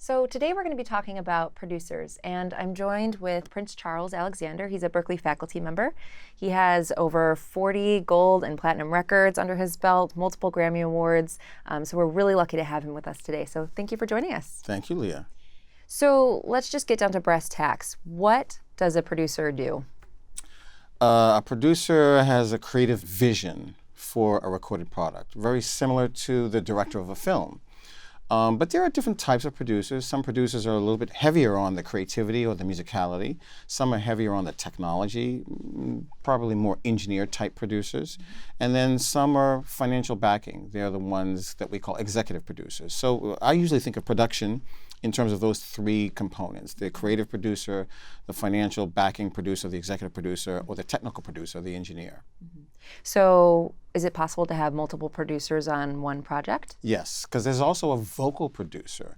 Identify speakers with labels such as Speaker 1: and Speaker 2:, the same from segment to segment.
Speaker 1: So today we're going to be talking about producers, and I'm joined with Prince Charles Alexander. He's a Berklee faculty member. He has over 40 gold and platinum records under his belt, multiple Grammy Awards. So we're really lucky to have him with us today. So thank you for joining us.
Speaker 2: Thank you, Leah.
Speaker 1: So let's just get down to brass tacks. What does a producer do?
Speaker 2: A producer has a creative vision for a recorded product, very similar to the director of a film. But there are different types of producers. Some producers are a little bit heavier on the creativity or the musicality. Some are heavier on the technology, probably more engineer type producers. And then some are financial backing. They're the ones that we call executive producers. So I usually think of production in terms of those three components: the creative producer, the financial backing producer, the executive producer, or the technical producer, the engineer.
Speaker 1: Mm-hmm. So is it possible to have multiple producers on one project?
Speaker 2: Yes, because there's also a vocal producer.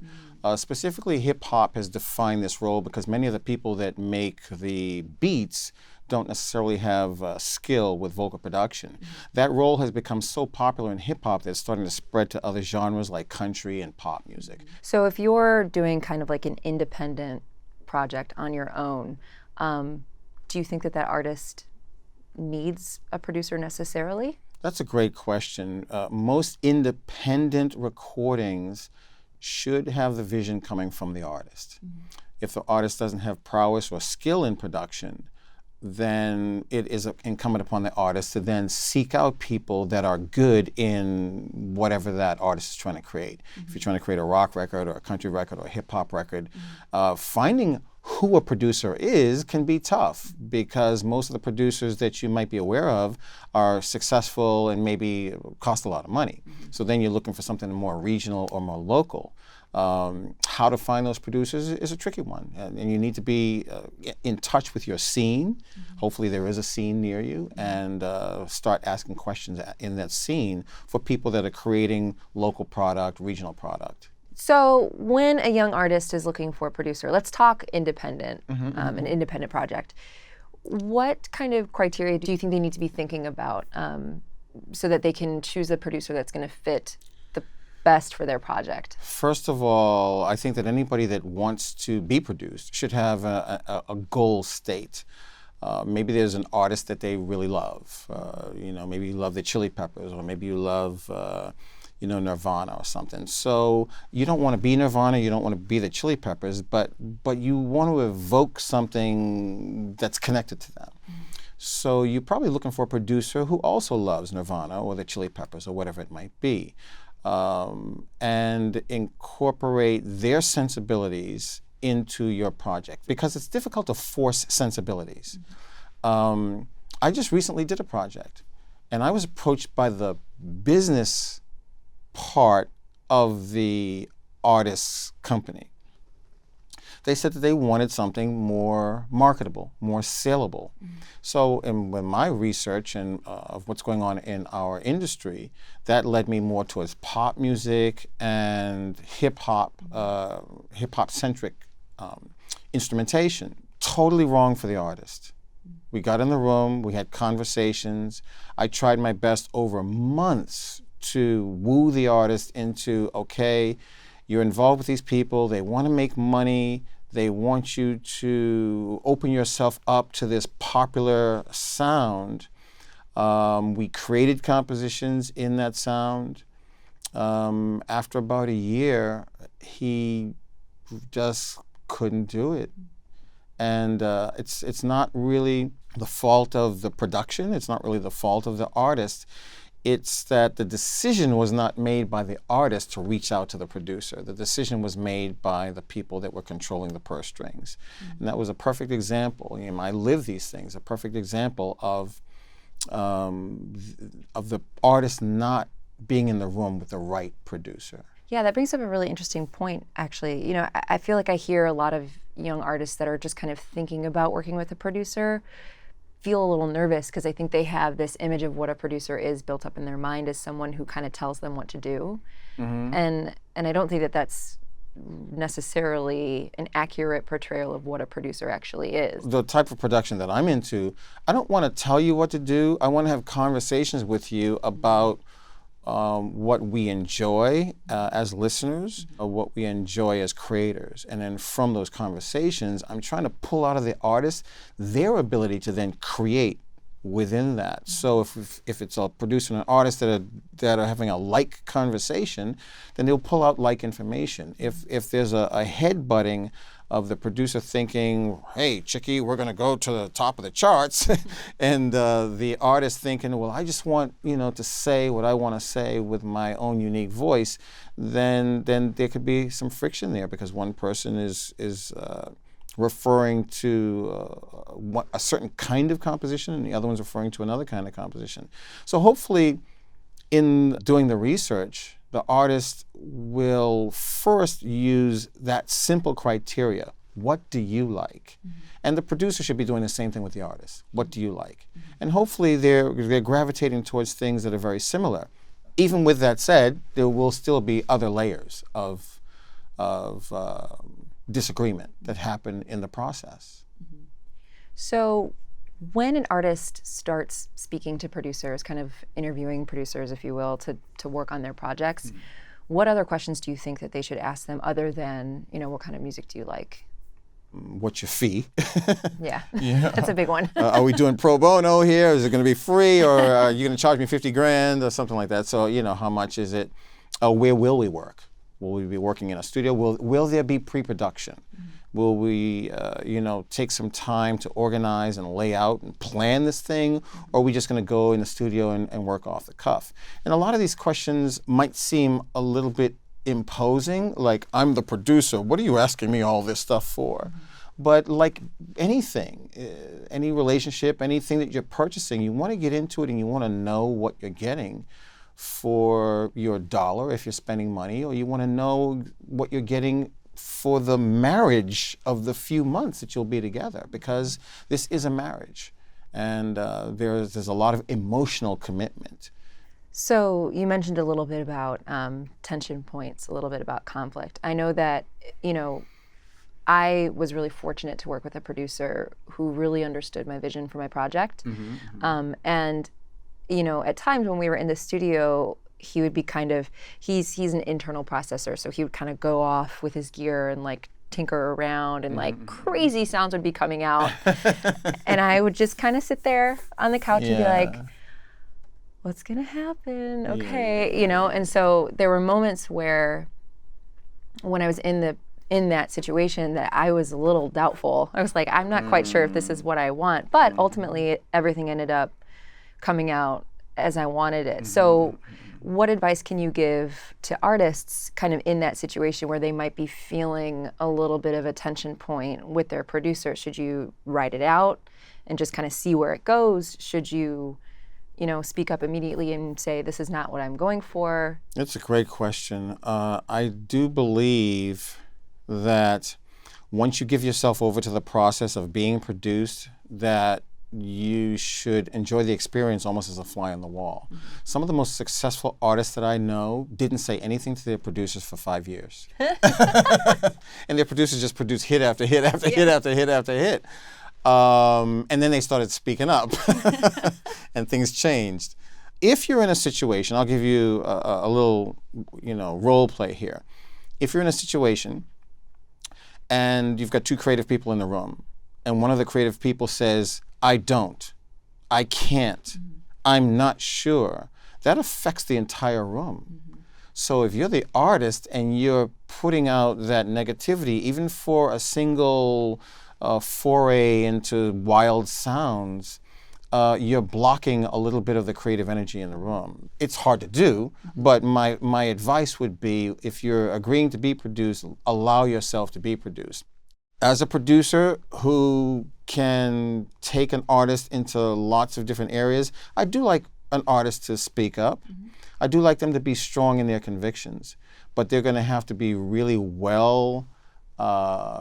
Speaker 2: Specifically, hip-hop has defined this role because many of the people that make the beats don't necessarily have skill with vocal production. That role has become so popular in hip-hop that it's starting to spread to other genres like country and pop music.
Speaker 1: So if you're doing kind of like an independent project on your own, do you think that that artist needs a producer necessarily?
Speaker 2: That's a great question. Most independent recordings should have the vision coming from the artist. If the artist doesn't have prowess or skill in production, then it is incumbent upon the artist to then seek out people that are good in whatever that artist is trying to create. If you're trying to create a rock record or a country record or a hip-hop record, finding who a producer is can be tough because most of the producers that you might be aware of are successful and maybe cost a lot of money. So then you're looking for something more regional or more local. How to find those producers is a tricky one, and you need to be in touch with your scene. Hopefully there is a scene near you, and start asking questions in that scene for people that are creating local product, regional product.
Speaker 1: So when a young artist is looking for a producer, let's talk independent, an independent project. What kind of criteria do you think they need to be thinking about so that they can choose a producer that's going to fit the best for their project?
Speaker 2: First of all, I think that anybody that wants to be produced should have a goal state. Maybe there's an artist that they really love. Maybe you love the Chili Peppers, or maybe you love Nirvana or something. So you don't want to be Nirvana, you don't want to be the Chili Peppers, but you want to evoke something that's connected to them. So you're probably looking for a producer who also loves Nirvana or the Chili Peppers or whatever it might be, and incorporate their sensibilities into your project, because it's difficult to force sensibilities. I just recently did a project, and I was approached by the business part of the artist's company. They said that they wanted something more marketable, more saleable. So in my research and of what's going on in our industry, that led me more towards pop music and hip-hop centric instrumentation. Totally wrong for the artist. We got in the room, we had conversations. I tried my best over months to woo the artist into, okay, you're involved with these people, they want to make money, they want you to open yourself up to this popular sound. We created compositions in that sound. After about a year, he just couldn't do it. And it's not really the fault of the production, it's not really the fault of the artist. It's that the decision was not made by the artist to reach out to the producer. The decision was made by the people that were controlling the purse strings. And that was a perfect example. I live these things, a perfect example of the artist not being in the room with the right producer.
Speaker 1: Yeah, that brings up a really interesting point, actually. I feel like I hear a lot of young artists that are just kind of thinking about working with a producer feel a little nervous because I think they have this image of what a producer is built up in their mind as someone who kind of tells them what to do. And I don't think that that's necessarily an accurate portrayal of what a producer actually is.
Speaker 2: The type of production that I'm into, I don't want to tell you what to do. I want to have conversations with you about what we enjoy as listeners, or what we enjoy as creators. And then from those conversations, I'm trying to pull out of the artist their ability to then create within that. So if it's a producer and an artist that are having a like conversation, then they'll pull out like information. If there's a head-butting of the producer thinking, hey, Chickie, we're going to go to the top of the charts, and the artist thinking, well, I just want to say what I want to say with my own unique voice, then there could be some friction there because one person is referring to a certain kind of composition and the other one's referring to another kind of composition. So hopefully in doing the research, the artist will first use that simple criteria. What do you like? Mm-hmm. And the producer should be doing the same thing with the artist. What do you like? Mm-hmm. And hopefully they're gravitating towards things that are very similar. Even with that said, there will still be other layers of disagreement that happen in the process.
Speaker 1: Mm-hmm. So when an artist starts speaking to producers, kind of interviewing producers, if you will, to work on their projects, mm-hmm. what other questions do you think that they should ask them other than, what kind of music do you like?
Speaker 2: What's your fee?
Speaker 1: Yeah, that's a big one.
Speaker 2: Are we doing pro bono here? Is it going to be free, or are you going to charge me $50,000 or something like that? So, how much is it? Where will we work? Will we be working in a studio? Will there be pre-production? Mm-hmm. Will we, take some time to organize and lay out and plan this thing? Or are we just going to go in the studio and work off the cuff? And a lot of these questions might seem a little bit imposing, like, I'm the producer, what are you asking me all this stuff for? Mm-hmm. But like anything, any relationship, anything that you're purchasing, you want to get into it and you want to know what you're getting for your dollar if you're spending money, or you want to know what you're getting for the marriage of the few months that you'll be together, because this is a marriage and there's a lot of emotional commitment.
Speaker 1: So you mentioned a little bit about tension points, a little bit about conflict. I know that, I was really fortunate to work with a producer who really understood my vision for my project. Mm-hmm, mm-hmm. And at times when we were in the studio, he would be he's an internal processor, so he would kind of go off with his gear and like tinker around and like crazy sounds would be coming out. And I would just kind of sit there on the couch and be like, what's gonna happen? Okay, and so there were moments where when I was in that situation that I was a little doubtful. I was like, I'm not quite sure if this is what I want, but ultimately everything ended up coming out as I wanted it. So what advice can you give to artists kind of in that situation where they might be feeling a little bit of a tension point with their producer? Should you write it out and just kind of see where it goes? Should you, speak up immediately and say, this is not what I'm going for?
Speaker 2: That's a great question. I do believe that once you give yourself over to the process of being produced, that you should enjoy the experience almost as a fly on the wall. Mm-hmm. Some of the most successful artists that I know didn't say anything to their producers for 5 years. And their producers just produced hit after hit after hit after hit after hit. And then they started speaking up and things changed. If you're in a situation, I'll give you a little, role play here. If you're in a situation and you've got two creative people in the room, and one of the creative people says, I can't, I'm not sure, that affects the entire room. Mm-hmm. So if you're the artist and you're putting out that negativity, even for a single foray into wild sounds, you're blocking a little bit of the creative energy in the room. It's hard to do, but my advice would be, if you're agreeing to be produced, allow yourself to be produced. As a producer who can take an artist into lots of different areas, I do like an artist to speak up. Mm-hmm. I do like them to be strong in their convictions, but they're going to have to be really well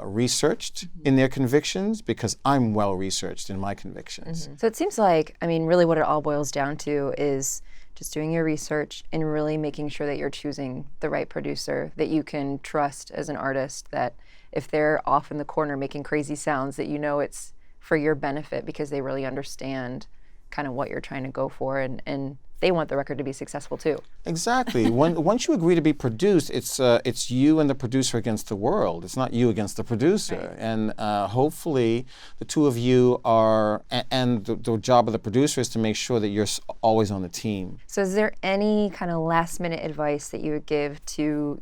Speaker 2: researched in their convictions, because I'm well researched in my convictions.
Speaker 1: Mm-hmm. So it seems like, really what it all boils down to is just doing your research and really making sure that you're choosing the right producer that you can trust as an artist, that if they're off in the corner making crazy sounds, that it's for your benefit because they really understand kind of what you're trying to go for and they want the record to be successful too.
Speaker 2: Exactly. Once you agree to be produced, it's you and the producer against the world. It's not you against the producer.
Speaker 1: Right.
Speaker 2: And hopefully, the two of you are, and the job of the producer is to make sure that you're always on the team.
Speaker 1: So is there any kind of last minute advice that you would give to,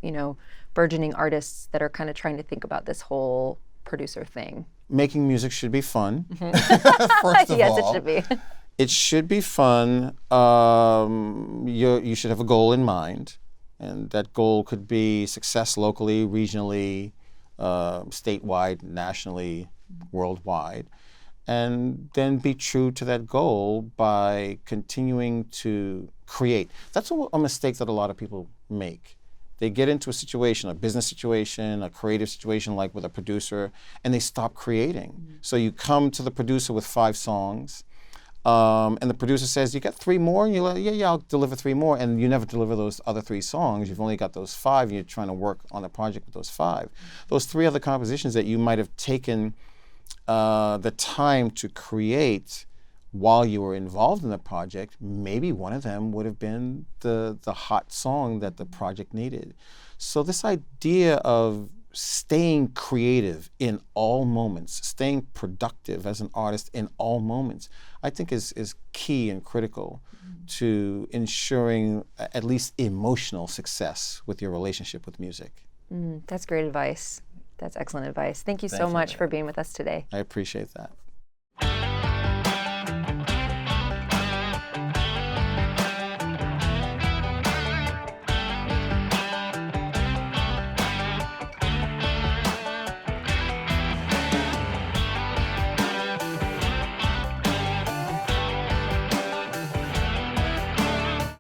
Speaker 1: burgeoning artists that are kind of trying to think about this whole producer thing?
Speaker 2: Making music should be fun. First of
Speaker 1: Yes,
Speaker 2: all.
Speaker 1: it should be.
Speaker 2: It should be fun. You should have a goal in mind, and that goal could be success locally, regionally, statewide, nationally, worldwide. And then be true to that goal by continuing to create. That's a mistake that a lot of people make. They get into a situation, a business situation, a creative situation like with a producer, and they stop creating. So you come to the producer with 5 songs, and the producer says, you got 3 more? And you're like, yeah, I'll deliver 3 more. And you never deliver those other 3 songs. You've only got those 5, and you're trying to work on the project with those 5. Those 3 other compositions that you might have taken the time to create while you were involved in the project, maybe one of them would have been the hot song that the project needed. So this idea of staying creative in all moments, staying productive as an artist in all moments, I think is key and critical to ensuring at least emotional success with your relationship with music.
Speaker 1: That's great advice. That's excellent advice. Thank you so
Speaker 2: Thank you,
Speaker 1: much
Speaker 2: Mary.
Speaker 1: for being with us today.
Speaker 2: I appreciate that.